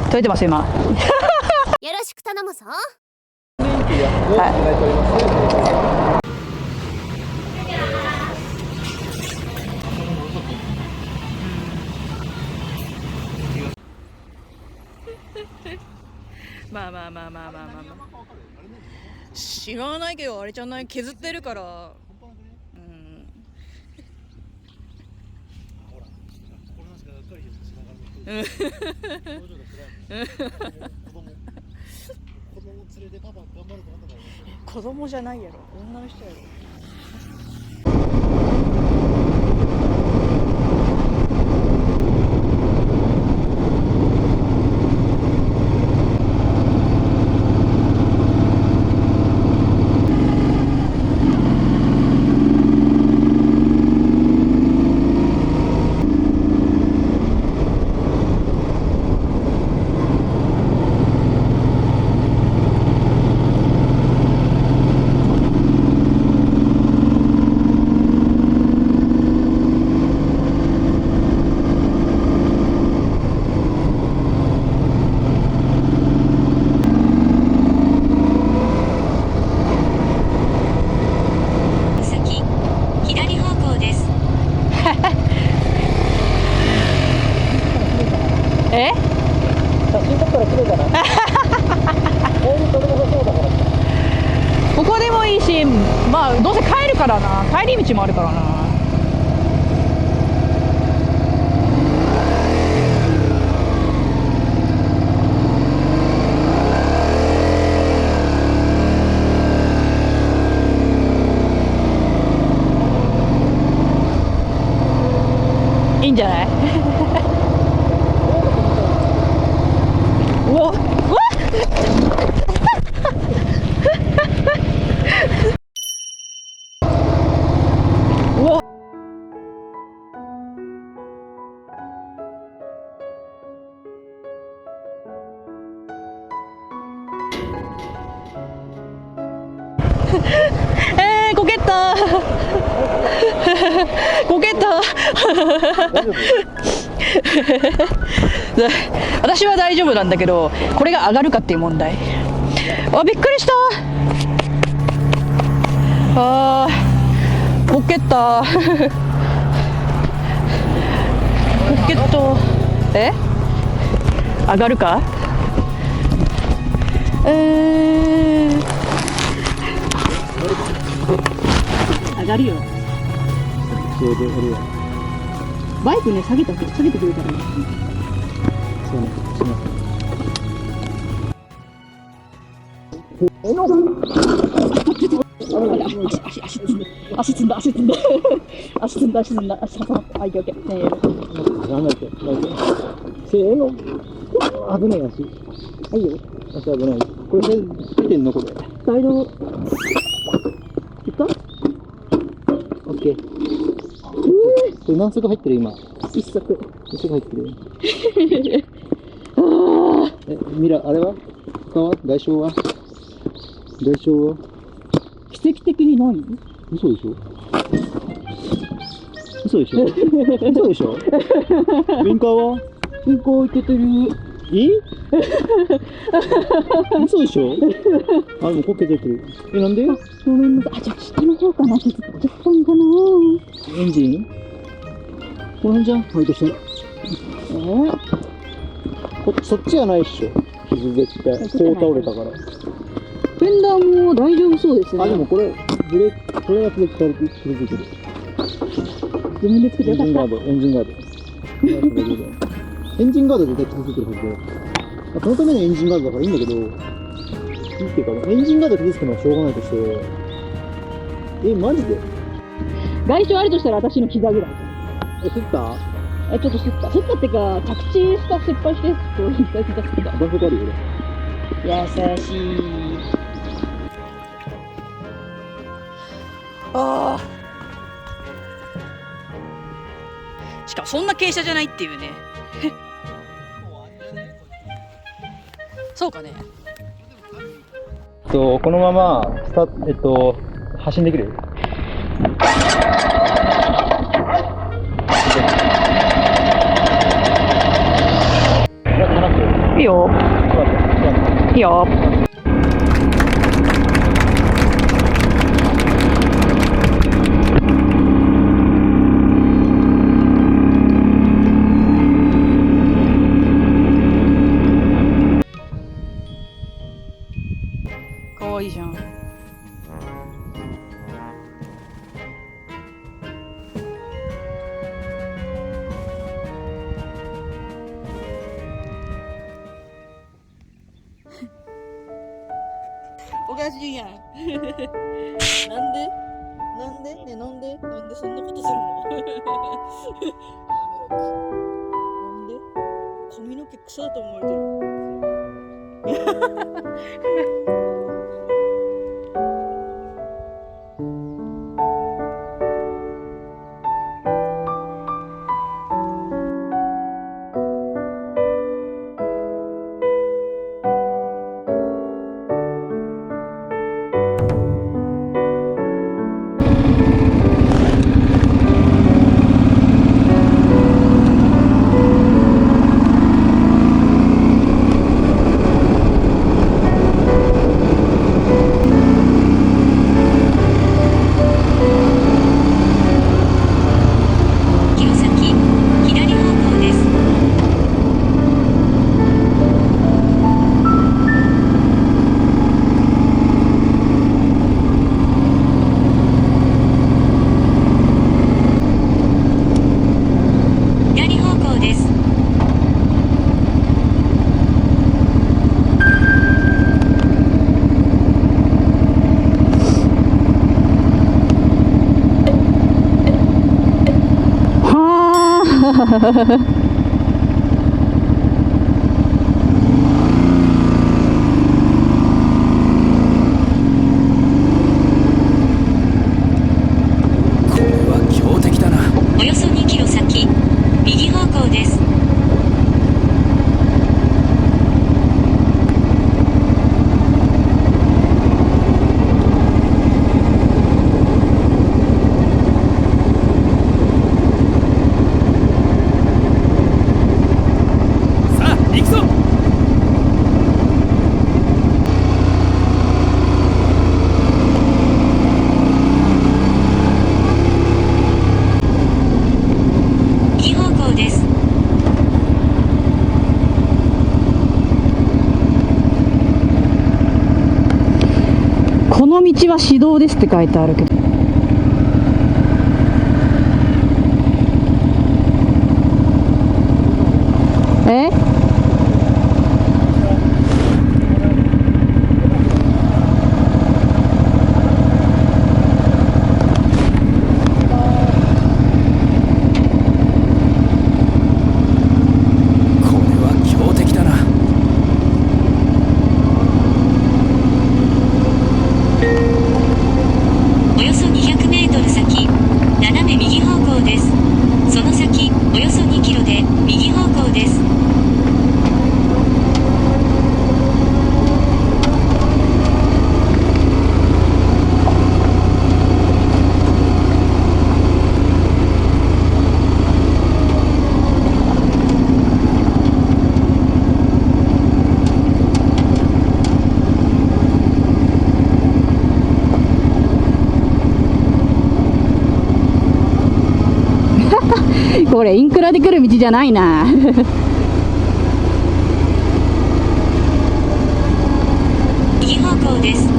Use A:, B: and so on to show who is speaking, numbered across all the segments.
A: 撮れてます今。
B: よろしく頼むぞ。
A: まあまあまあまあまあまあまあ。知らないけどあれじゃない、削ってるから。うん。子供じゃないやろ、女の人やろ。え？写真撮ったら綺麗だな。ここでもいいし、まあどうせ帰るからな。帰り道もあるからな。いいんじゃない？うわっ、うわっうわっこけたこけた私は大丈夫なんだけど、これが上がるかっていう問題。あ、びっくりした。あー、こけたポケット、上がるか。上がるよ。バイクね、下げてくるからね。そうね。足つんだ。あ、いけいけ。
C: なんだっけ。せーの。危ない足。はいよ。足危ない。これ出てんのこれ。
A: サイド。いった？
C: オッケー。これ何足入ってる今？
A: 一足
C: 入ってる。ミラ、あれは？外傷は？
A: 奇跡的にない？
C: 嘘でしょ嘘でしょウインカーは？
A: ウインカーいけてる。
C: 嘘でしょあ、でもこけてる。なんで？
A: ごめんなさい。じゃあ下の方かな。若干かな。
C: エンジン？この辺じゃん？入ってきて。そっちはないっしょ。傷絶対。こう倒れたから。
A: フェンダーも大丈夫そうですね。
C: あ、でもこれ、これが傷ついてる。
A: 自分でつけてよかった。
C: エンジンガード。エンジンガードで絶対傷ついてるはずで。そのためのエンジンガードだからいいんだけど、いいっていうか、エンジンガード傷つくのはしょうがないとして、マジで？
A: 外傷あるとしたら私の膝ぐらい。
C: すった？
A: ちょっとすったってか、着地した失敗して、ちょっと膝すった。
C: バフあるよね。
A: 優しい。ああ。しかもそんな傾斜じゃないっていうね。そうかね。
C: このまま発進できる？
A: いいよ。いいよ。かわいいじゃん。おかしいやん。なんでなんでね、なんでそんなことするのやめろ。なんで髪の毛草だと思われてる。
B: およそ2キロ先、右方向です。
A: この道は市道ですって書いてあるけど。
B: およそ200メートル先、斜め右方向です。その先、およそ2キロで右方向です。
A: これインクラで来る道じゃないな。
B: 右方向です。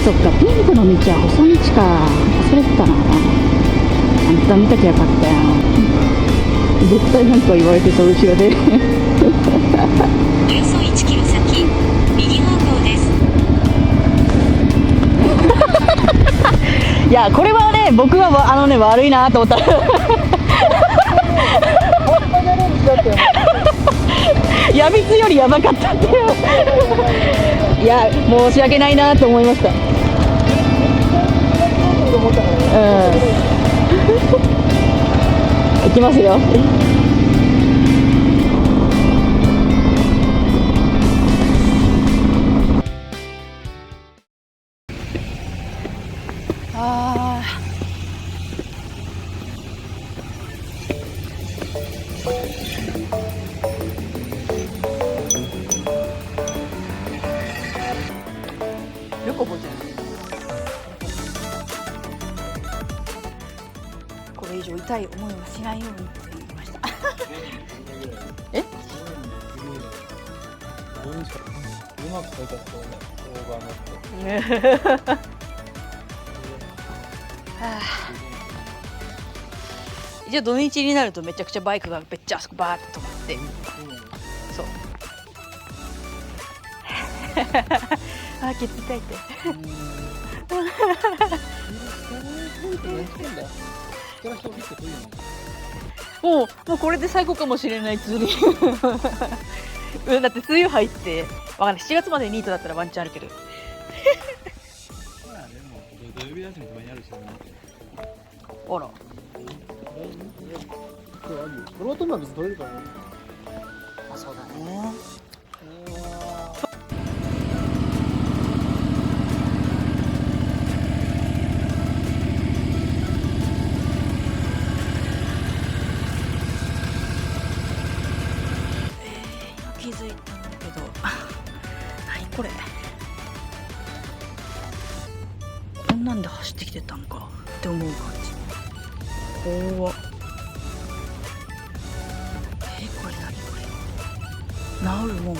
A: そっか、ピンクの道は細道か。忘れてたな。あんた見ときゃよかったよ。絶対なんか言われてた後ろで
B: およそ1キロ先、右方向です。
A: いやこれはね僕は悪いなと思ったやみつよりやばかったっていういや申し訳ないなと思いました。行きますよ。あー、よく覚えてる。これ以上痛い思いはしないようにって言いましたえ
C: うまく書いたらこうね、オーバー乗って。
A: はあ、一応土日になるとめちゃくちゃバイクがめっちゃあそこバーって止まってそうあーケツ痛いってもうこれで最後かもしれないツーリングだって梅雨入ってわかんない7月までニートだったらワンチャンあるけどあら
C: ロートマン別に取れるからね。
A: あそうだね今気づいたんだけど何これこんなんで走ってきてたんかって思う感じ怖っこれ何これ治るもん